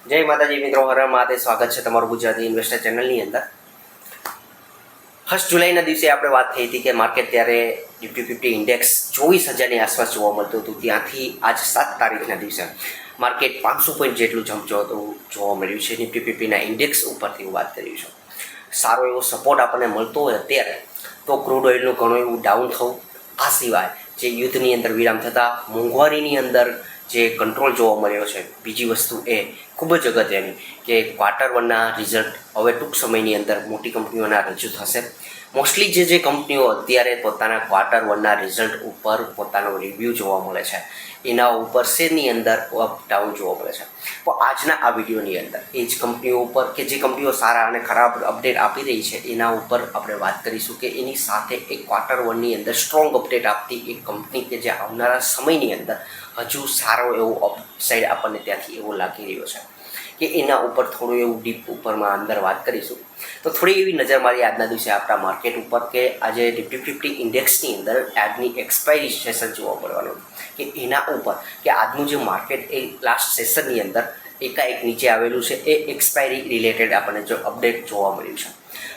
જય માતાજી મિત્રો, હર મહાદેવ. સ્વાગત છે તમારું ગુજરાતી ઇન્વેસ્ટર ચેનલની અંદર. 1 જુલાઈના દિવસે આપણે વાત થઈ હતી કે માર્કેટ ત્યારે નિફ્ટી 50 ઇન્ડેક્સ 24,000ની આસપાસ જોવા મળતું હતું. ત્યાંથી આજ 7 તારીખના દિવસે માર્કેટ 500 પોઈન્ટ જેટલું જંપ જોવા મળ્યું છે. નિફ્ટી 50ના ઇન્ડેક્સ ઉપરથી હું વાત કરી છું. સારો એવો સપોર્ટ આપણને મળતો હોય અત્યારે તો ક્રૂડ ઓઇલનું ઘણું એવું ડાઉન થવું, આ સિવાય જે યુદ્ધની અંદર વિરામ થતાં મોંઘવારીની અંદર જે કંટ્રોલ જોવા મળ્યો છે. બીજી વસ્તુ એ ખૂબ જ અગત્યની કે Q1ના રિઝલ્ટ હવે ટૂંક સમયની અંદર મોટી કંપનીઓના રજૂ થશે. મોસ્ટલી જે કંપનીઓ અત્યારે પોતાના Q1ના રિઝલ્ટ ઉપર પોતાનો રિવ્યૂ જોવા મળે છે, એના ઉપર શેરની અંદર અપ ડાઉન જોવા મળે છે. તો આજના આ વિડીયોની અંદર એ જ કંપનીઓ ઉપર કે જે કંપનીઓ સારા અને ખરાબ અપડેટ આપી રહી છે એના ઉપર આપણે વાત કરીશું કે એની સાથે એક Q1ની અંદર સ્ટ્રોંગ અપડેટ આપતી એક કંપની કે જે આવનારા સમયની અંદર હજુ સારો એવો અપસાઇડ આપણને ત્યાંથી એવો લાગી રહ્યો છે કે એના ઉપર થોડું એવું ડીપ ઉપરમાં અંદર વાત કરીશું. તો થોડી એવી નજર મારી આજના દિવસે આપણા માર્કેટ ઉપર કે આજે નિફ્ટી 50 ઇન્ડેક્સની અંદર આજની એક્સપાયરી સેશન જોવા મળવાનું કે એના ઉપર કે આજનું જે માર્કેટ એ લાસ્ટ સેશનની અંદર એકાએક નીચે આવેલું છે, એ એક્સપાયરી રિલેટેડ આપણને જો અપડેટ જોવા મળ્યું છે.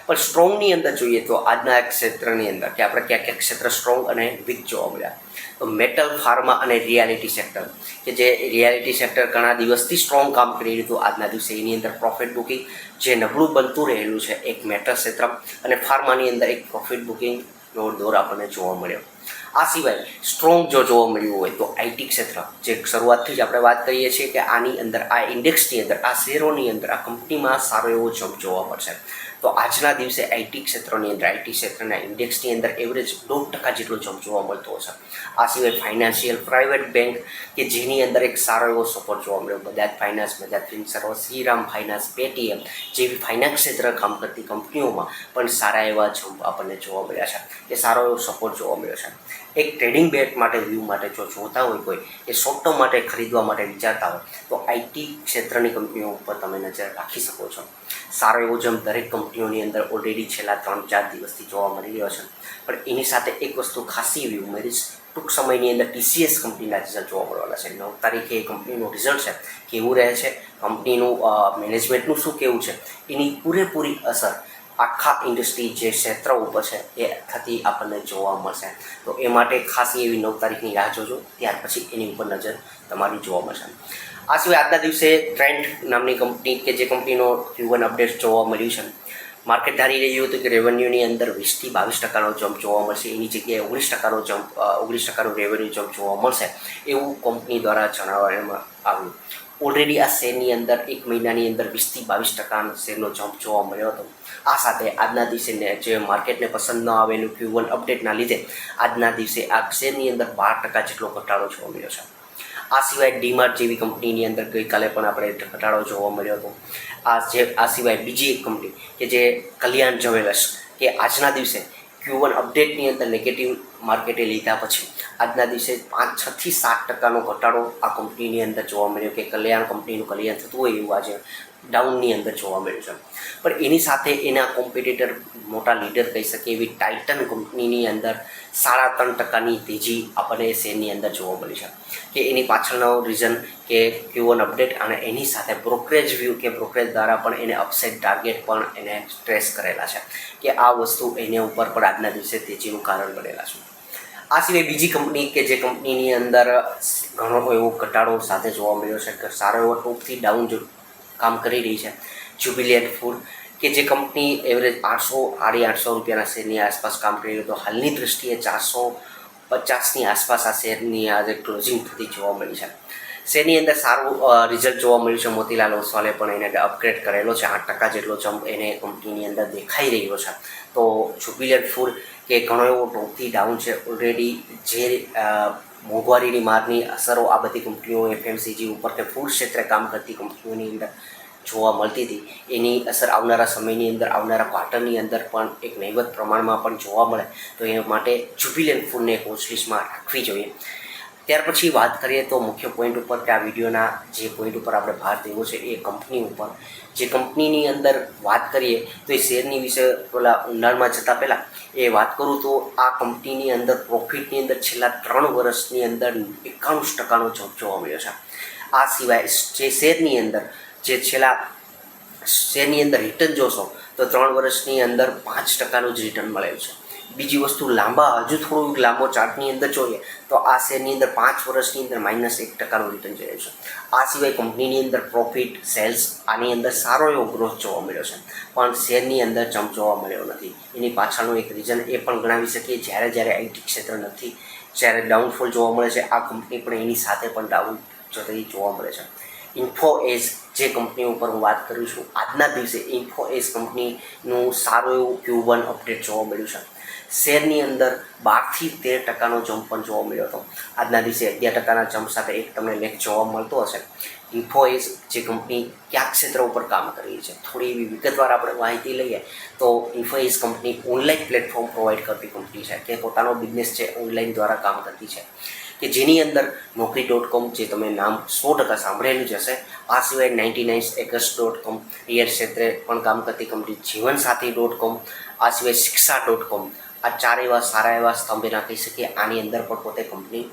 પણ સ્ટ્રોંગની અંદર જોઈએ તો આજના એક ક્ષેત્રની અંદર કે આપણે ક્યાં ક્યાં ક્ષેત્ર સ્ટ્રોંગ અને વીક જોવા મળ્યા. તો મેટલ, ફાર્મા અને રિયાલિટી સેક્ટર કે જે રિયાલિટી સેક્ટર ઘણા દિવસથી સ્ટ્રોંગ કામ કરી રહ્યું હતું, આજના દિવસે એની અંદર પ્રોફિટ બુકિંગ જે નબળું બનતું રહેલું છે એક મેટલ ક્ષેત્ર અને ફાર્માની અંદર એક પ્રોફિટ બુકિંગ દોર આપણને જોવા મળ્યો. આ સિવાય સ્ટ્રોંગ જો જોવા મળ્યું હોય તો આઈટી ક્ષેત્ર, જે શરૂઆતથી જ આપણે વાત કરીએ છીએ કે આની અંદર આ ઇન્ડેક્સની અંદર આ શેરોની અંદર આ કંપનીમાં સારો એવો જમ્પ જોવા મળશે. તો આજના દિવસે આઈટી ક્ષેત્રની અંદર આઈટી ક્ષેત્રના ઇન્ડેક્સની અંદર એવરેજ 2% જેટલો જમ્પ જોવા મળતો હશે. આ સિવાય ફાઇનાન્શિયલ પ્રાઇવેટ બેંક કે જેની અંદર એક સારો એવો સપોર્ટ જોવા મળ્યો. Bajaj finance, Bajaj Finserv, Shriram finance, Paytm જેવી ફાઇનાન્સ ક્ષેત્ર કામ કરતી કંપનીઓમાં પણ સારા એવા જમ્પ આપણને જોવા મળ્યા છે, કે સારો એવો સપોર્ટ જોવા મળ્યો છે. એક ટ્રેડિંગ બેટ માટે વ્યૂ માટે જો જોતા હોય કોઈ એ શોર્ટ ટર્મ માટે ખરીદવા માટે વિચારતા હોય તો આઈટી ક્ષેત્રની કંપનીઓ ઉપર તમે નજર રાખી શકો છો. સારો એવો જમ્પ દરેક કંપનીઓની અંદર ઓલરેડી છેલ્લા 3-4 દિવસથી જોવા મળી રહ્યો છે. પણ એની સાથે એક વસ્તુ ખાસી એવી ઉમેરીશ, ટૂંક સમયની અંદર TCS કંપનીના રિઝલ્ટ જોવા મળવાના છે. 9 તારીખે એ કંપનીનું રિઝલ્ટ છે, કેવું રહે છે, કંપનીનું મેનેજમેન્ટનું શું કેવું છે, એની પૂરેપૂરી અસર આખા ઇન્ડસ્ટ્રી જે ક્ષેત્ર ઉપર છે એ થતી આપણને જોવા મળશે. તો એ માટે ખાસી એવી 9 તારીખની રાહ જોજો, ત્યાર પછી એની ઉપર નજર તમારી જોવા મળશે. આ સિવાય આજના દિવસે ટ્રેન્ડ નામની કંપની કે જે કંપનીનો Q1 અપડેટ જોવા મળ્યું છે, માર્કેટ ધારી રહ્યું હતું કે રેવન્યુની અંદર 20-22% જમ્પ જોવા મળશે, એની જગ્યાએ 19% રેવન્યુ જમ્પ જોવા મળશે એવું કંપની દ્વારા જણાવવામાં આવ્યું. ઓલરેડી આ શેરની અંદર એક મહિનાની અંદર 20-22% શેરનો જમ્પ જોવા મળ્યો હતો. આ સાથે આજના દિવસે જે માર્કેટને પસંદ ન આવેલું Q1 અપડેટના લીધે આજના દિવસે આ શેરની અંદર 12% જેટલો ઘટાડો જોવા મળ્યો છે. આ સિવાય ડીમાર્ટ જેવી કંપનીની અંદર ગઈકાલે પણ આપણે ઘટાડો જોવા મળ્યો હતો. આ સિવાય બીજી એક કંપની કે જે કલ્યાણ જ્વેલર્સ કે આજના દિવસે Q1 અપડેટની અંદર નેગેટિવ માર્કેટે લીધા પછી આજના દિવસે 5-6% ઘટાડો આ કંપનીની અંદર જોવા મળ્યો કે કલ્યાણ કંપનીનું કલ્યાણ થતું હોય એવું આજે ડાઉનની અંદર જોવા મળ્યું છે. પણ એની સાથે એના કોમ્પિટિટર મોટા લીડર કહી શકે એવી ટાઇટન કંપનીની અંદર 3.5% તેજી આપણને શેરની અંદર જોવા મળી છે. કે એની પાછળનો રીઝન કે Q1 અપડેટ અને એની સાથે બ્રોકરેજ વ્યૂ કે બ્રોકરેજ દ્વારા પણ એને અપસાઇડ ટાર્ગેટ પણ એને સ્ટ્રેસ કરેલા છે કે આ વસ્તુ એને ઉપર પણ આજના દિવસે તેજીનું કારણ બનેલા છે. આ સિવાય બીજી કંપની કે જે કંપનીની અંદર ઘણો એવો ઘટાડો સાથે જોવા મળ્યો છે કે સારો એવો ટોપથી ડાઉન કામ કરી રહી છે, જ્યુબિલિયન્ટ ફૂડ કે જે કંપની એવરેજ 800-850 રૂપિયાના શેરની આસપાસ કામ કરી રહ્યું તો હાલની દૃષ્ટિએ 450ની આસપાસ આ શેરની આજે ક્લોઝિંગ થતી જોવા મળી છે. શેરની અંદર સારું રિઝલ્ટ જોવા મળ્યું છે. મોતીલાલ ઓસ્વાલે પણ એને અપગ્રેડ કરેલો છે, 8% જેટલો જમ્પ એને કંપનીની અંદર દેખાઈ રહ્યો છે. તો જ્યુબિલિયન્ટ ફૂડ કે ઘણો એવો ટોપથી ડાઉન છે. ઓલરેડી જે મોંઘવારીની મારની અસરો આ બધી કંપનીઓ FMCG ઉપર કે ફૂડ ક્ષેત્રે કામ કરતી કંપનીઓની અંદર જોવા મળતી હતી, એની અસર આવનારા સમયની અંદર આવનારા ક્વાર્ટરની અંદર પણ એક નહીવત પ્રમાણમાં પણ જોવા મળે તો એ માટે જ્યુબિલિયન્ટ ફૂડને એક વોચ લિસ્ટમાં રાખવી જોઈએ. ત્યાર પછી વાત કરીએ તો મુખ્ય પોઈન્ટ ઉપર કે આ વિડીયોના જે પોઈન્ટ ઉપર આપણે ભાર દેવો છે એ કંપની ઉપર. જે કંપનીની અંદર વાત કરીએ તો એ શેરની વિશે ઊંડાણમાં જતાં પહેલાં એ વાત કરું તો આ કંપનીની અંદર પ્રોફિટની અંદર છેલ્લા 3 વર્ષની અંદર 91% જમ્પ જોવા મળ્યો છે. આ સિવાય જે શેરની અંદર જે છેલ્લા શેરની અંદર રિટર્ન જોશો તો 3 વર્ષની અંદર 5% જ રિટર્ન મળેલું છે. બીજી વસ્તુ હજુ થોડું લાંબો ચાર્ટની અંદર જોઈએ તો આ શેરની અંદર 5 વર્ષની અંદર -1%નું રિટર્ન જોયું છે. આ સિવાય કંપનીની અંદર પ્રોફિટ સેલ્સ આની અંદર સારો એવો ગ્રોથ જોવા મળ્યો છે, પણ શેરની અંદર જમ્પ જોવા મળ્યો નથી. એની પાછળનું એક રીઝન એ પણ ગણાવી શકીએ, જ્યારે આઈટી ક્ષેત્ર નથી, જ્યારે ડાઉનફોલ જોવા મળે છે, આ કંપની પણ એની સાથે પણ ડાઉન જતી જોવા મળે છે. ઇન્ફો એજ જે કંપની ઉપર હું વાત કરું છું, આજના દિવસે ઇન્ફો એજ કંપનીનું સારું એવું Q1 અપડેટ જોવા મળ્યું છે. શેરની અંદર 12 થી 13%નો જમ્પ પણ જોવા મળ્યો હતો. આજના દિવસે 11%ના જમ્પ સાથે એક તમને લેખ જોવા મળતો હશે. ઇન્ફો એજ જે કંપની કયા ક્ષેત્ર ઉપર કામ કરી છે, થોડી એવી વિગતવાર આપણે માહિતી લઈએ તો ઇન્ફો એજ કંપની ઓનલાઈન પ્લેટફોર્મ પ્રોવાઈડ કરતી કંપની છે, કે પોતાનો બિઝનેસ છે ઓનલાઈન દ્વારા કામ કરતી છે, કે જેની અંદર Naukri.com જે તમે નામ 100% સાંભળેલું જ હશે. આ સિવાય 99acres.com રિયલ ક્ષેત્રે પણ કામ કરતી કંપની, જીવનસાથી.com, આ સિવાય શિક્ષા.com, આ 4 એવા સારા એવા સ્તંભ કહી શકીએ આની અંદર પણ પોતે કંપની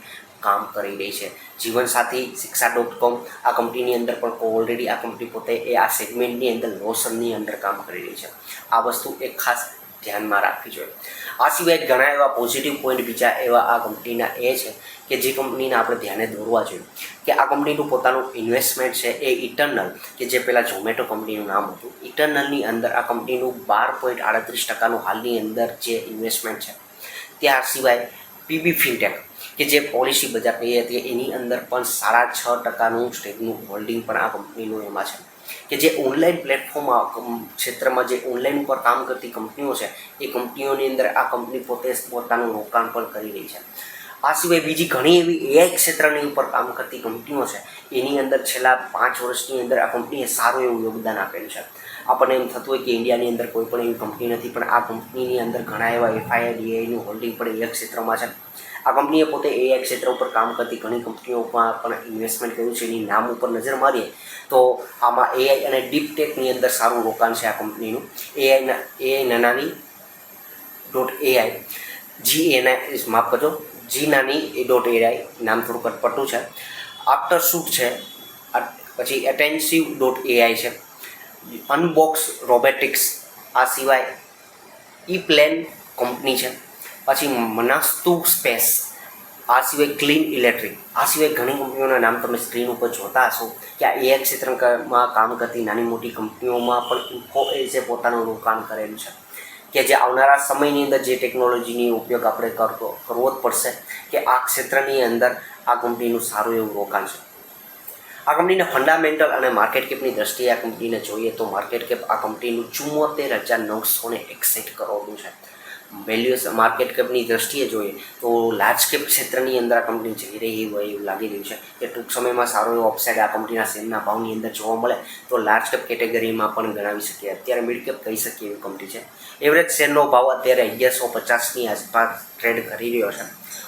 કામ કરી રહી છે. જીવનસાથી, શિક્ષા.com આ કંપનીની અંદર પણ ઓલરેડી આ કંપની પોતે આ સેગમેન્ટની અંદર લોસનની અંદર કામ કરી રહી છે. આ વસ્તુ એક ખાસ ધ્યાનમાં રાખવી જોઈએ. આ સિવાય ઘણા એવા પોઝિટિવ પોઈન્ટ બીજા એવા આ કંપનીના એ છે કે જે કંપનીને આપણે ધ્યાને દોરવા જોઈએ, કે આ કંપનીનું પોતાનું ઇન્વેસ્ટમેન્ટ છે એ ઇટરનલ, કે જે પહેલાં ઝોમેટો કંપનીનું નામ હતું, ઇટરનલની અંદર આ કંપનીનું 12.38%નું હાલની અંદર જે ઇન્વેસ્ટમેન્ટ છે. ત્યાર સિવાય પીબી ફિનટેક કે જે પોલિસી બજાર કહીએ હતી એની અંદર પણ 6.5%નું સ્ટેકનું હોલ્ડિંગ પણ આ કંપનીનું એમાં છે, કે જે ઓનલાઈન પ્લેટફોર્મ ક્ષેત્રમાં જે ઓનલાઈન ઉપર કામ કરતી કંપનીઓ છે એ કંપનીઓની અંદર આ કંપની પોતે પોતાનું રોકાણ પણ કરી રહી છે. આ સિવાય બીજી ઘણી એવી એઆઈ ક્ષેત્રની ઉપર કામ કરતી કંપનીઓ છે, એની અંદર છેલ્લા 5 વર્ષની અંદર આ કંપનીએ સારું એવું યોગદાન આપેલું છે. આપણને એમ થતું હોય કે ઇન્ડિયાની અંદર કોઈ પણ એવી કંપની નથી, પણ આ કંપનીની અંદર ઘણા એવા એફઆઈઆઈડીઆઈનું હોલ્ડિંગ પણ એઆઈ ક્ષેત્રમાં છે. આ કંપનીએ પોતે એઆઈ ક્ષેત્ર ઉપર કામ કરતી ઘણી કંપનીઓમાં પણ ઇન્વેસ્ટમેન્ટ કર્યું છે. એની નામ ઉપર નજર મારીએ તો આમાં એઆઈ અને ડીપ ટેકની અંદર સારું રોકાણ છે આ કંપનીનું. એઆઈ નાની .ai માફ કરજો, GNani.ai નામ થોડું કટપટું છે. આફ્ટરશૂટ છે, પછી Attensive.ai છે, અનબોક્સ રોબોટિક્સ, આ સિવાય E-Plan કંપની છે, પછી મનાસ્તુ સ્પેસ, આ સિવાય ક્લીન ઇલેક્ટ્રિક, આ સિવાય ઘણી કંપનીઓના નામ તમે સ્ક્રીન ઉપર જોતા હશો કે આ એઆઈ ક્ષેત્રમાં કામ કરતી નાની મોટી કંપનીઓમાં પણ ઇન્ફો એજે પોતાનું રોકાણ કરેલું છે, કે જે આવનારા સમયની અંદર જે ટેકનોલોજીની ઉપયોગ આપણે કરવો જ પડશે, કે આ ક્ષેત્રની અંદર આ કંપનીનું સારું એવું રોકાણ છે. આ કંપનીના ફંડામેન્ટલ અને માર્કેટ કેપની દ્રષ્ટિએ આ કંપનીને જોઈએ તો માર્કેટ કેપ આ કંપનીનું 74,961 કરોડનું છે. વેલ્યુએશન માર્કેટ કેપની દ્રષ્ટિએ જોઈએ તો લાર્જ કેપ ક્ષેત્રની અંદર આ કંપની જઈ રહી હોય એવું લાગી રહ્યું છે, કે ટૂંક સમયમાં સારો એવો અપસાઇડ આ કંપનીના શેરના ભાવની અંદર જોવા મળે તો લાર્જ કેપ કેટેગરીમાં પણ ગણાવી શકીએ. અત્યારે મિડ કેપ કહી શકીએ એવી કંપની છે. એવરેજ શેરનો ભાવ અત્યારે 1150ની આસપાસ ટ્રેડ કરી રહ્યો છે.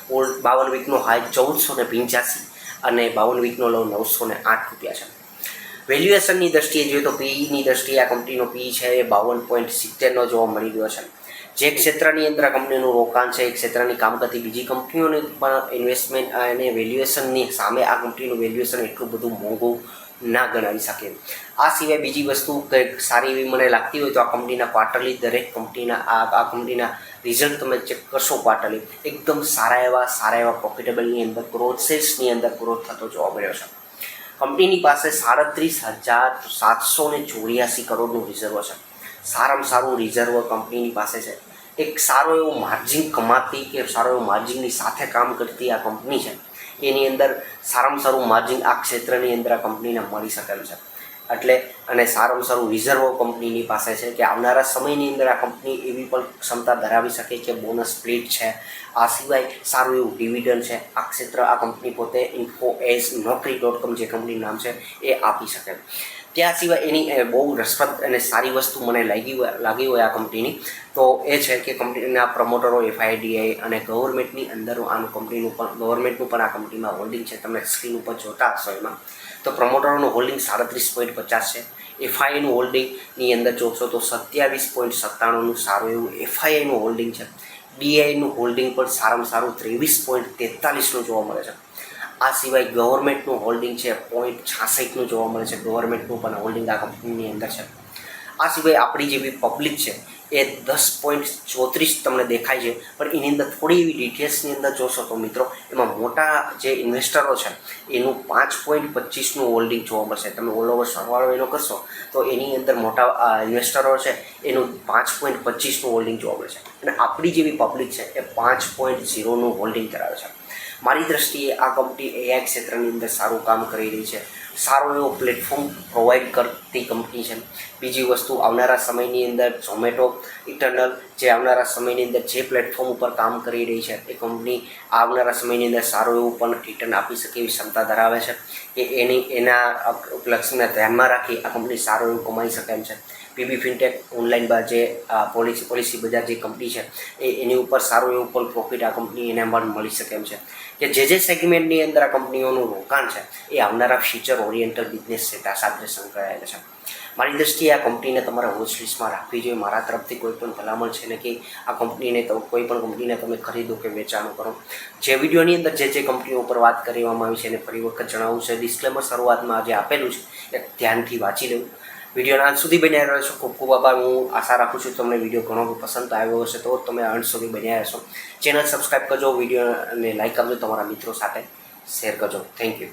52 વીકનો હાઈ 1485 અને 52 વીકનો લો 908 રૂપિયા છે. વેલ્યુએશનની દ્રષ્ટિએ જોઈએ તો પીઈની દ્રષ્ટિએ આ કંપનીનો પીઈ છે એ 52.70નો જોવા મળી રહ્યો છે. જે ક્ષેત્રની અંદર આ કંપનીનું રોકાણ છે એ ક્ષેત્રની કામ કરતી બીજી કંપનીઓની પણ ઇન્વેસ્ટમેન્ટ અને વેલ્યુએશનની સામે આ કંપનીનું વેલ્યુએશન એટલું બધું મોંઘું ના ગણાવી શકે. આ સિવાય બીજી વસ્તુ કંઈક સારી એવી મને લાગતી હોય તો આ કંપનીના ક્વાર્ટરલી દરેક કંપનીના આ કંપનીના રિઝલ્ટ તમે ચેક કરશો ક્વાર્ટરલી એકદમ સારા એવા પ્રોફિટેબલની અંદર ગ્રોથ, સેલ્સની અંદર ગ્રોથ થતો જોવા મળ્યો છે. કંપનીની પાસે 37,784 કરોડનું રિઝર્વ છે. સારામાં સારું રિઝર્વ કંપનીની પાસે છે. એક સારો એવો માર્જિન કમાતી કે સારો એવો માર્જિનની સાથે કામ કરતી આ કંપની છે. એની અંદર સારામાં સારું માર્જિન આ ક્ષેત્રની અંદર આ કંપનીને મળી શકેલું છે. એટલે અને સારામાં સારું રિઝર્વ કંપનીની પાસે છે, કે આવનારા સમયની અંદર આ કંપની એવી પણ ક્ષમતા ધરાવી શકે કે બોનસ સ્પ્લિટ છે, આ સિવાય સારું એવું ડિવિડન્ડ છે, આ ક્ષેત્ર આ કંપની પોતે ઇન્ફો એજ Naukri.com જે કંપનીનું નામ છે એ આપી શકે. ત્યાં સિવાય એની બહુ રસપ્રદ અને સારી વસ્તુ મને લાગી હોય આ કંપનીની તો એ છે કે કંપનીના પ્રમોટરો એફઆઈડીઆઈ અને ગવર્મેન્ટની અંદર ગવર્મેન્ટનું પણ આ કંપનીમાં હોલ્ડિંગ છે. તમે સ્ક્રીન ઉપર જોતા હશો એમાં તો પ્રમોટરોનું હોલ્ડિંગ 37.50 છે. એફઆઈઆઈનું હોલ્ડિંગની અંદર જોશો તો 27.97નું સારું એવું એફઆઈઆઈનું હોલ્ડિંગ છે. ડીઆઈનું હોલ્ડિંગ પણ સારામાં સારું 23.43નું જોવા મળે છે. આ સિવાય ગવર્મેન્ટનું હોલ્ડિંગ છે 0.66નું જોવા મળે છે. ગવર્મેન્ટનું પણ હોલ્ડિંગ આ કંપનીની અંદર છે. આ સિવાય આપણી જેવી પબ્લિક છે એ 10.34 તમને દેખાય છે, પણ એની અંદર થોડી એવી ડિટેલ્સની અંદર જોશો તો મિત્રો એમાં મોટા જે ઇન્વેસ્ટરો છે એનું 5.25નું હોલ્ડિંગ જોવા મળશે. તમે ઓલ ઓવર સરવાળો એનો કરશો તો એની અંદર મોટા ઇન્વેસ્ટરો છે એનું 5.25નું હોલ્ડિંગ જોવા મળશે, અને આપણી જેવી પબ્લિક છે એ 5.0નું હોલ્ડિંગ ધરાવે છે. મારી દ્રષ્ટિએ આ કંપની એઆઈ ક્ષેત્રની અંદર સારું કામ કરી રહી છે, સારો એવો પ્લેટફોર્મ પ્રોવાઈડ કરતી કંપની છે. બીજી વસ્તુ, આવનારા સમયની અંદર ઝોમેટો ઇટરનલ જે આવનારા સમયની અંદર જે પ્લેટફોર્મ ઉપર કામ કરી રહી છે એ કંપની આવનારા સમયની અંદર સારું એવું પણ રિટર્ન આપી શકે એવી ક્ષમતા ધરાવે છે કે એના લક્ષ્યને ધ્યાનમાં રાખી આ કંપની સારું એવું કમાઈ શકે એમ છે. પીબી ફિનટેક ઓનલાઈન જે પોલિસી બજાર જે કંપની છે એની ઉપર સારું એવું પણ પ્રોફિટ આ કંપની એને પણ મળી શકે એમ છે કે જે સેગમેન્ટની અંદર આ કંપનીઓનું રોકાણ છે એ આવનારા ફ્યુચર ઓરિએન્ટલ બિઝનેસ છે સાથે સંકળાયેલા છે. મારી દ્રષ્ટિએ આ કંપનીને તમારા વોચ લિસ્ટમાં રાખવી જોઈએ. મારા તરફથી કોઈ પણ ભલામણ છે ને કે આ કંપનીને કોઈ પણ કંપનીને તમે ખરીદો કે વેચાણ કરો. જે વિડીયોની અંદર જે કંપનીઓ ઉપર વાત કરવામાં આવી છે એને ફરી વખત જણાવવું છે. ડિસ્ક્લેમર શરૂઆતમાં જે આપેલું છે એ ધ્યાનથી વાંચી લેવું. વિડીયોના અંત સુધી બન્યા રહેશો. ખૂબ ખૂબ આભાર. હું આશા રાખું છું તમને વિડીયો ઘણો પસંદ આવ્યો હશે તો તમે અંત સુધી બન્યા રહેશો. ચેનલ સબસ્ક્રાઈબ કરજો, વિડીયોને લાઈક કરજો, તમારા મિત્રો સાથે શેર કરજો. Thank you.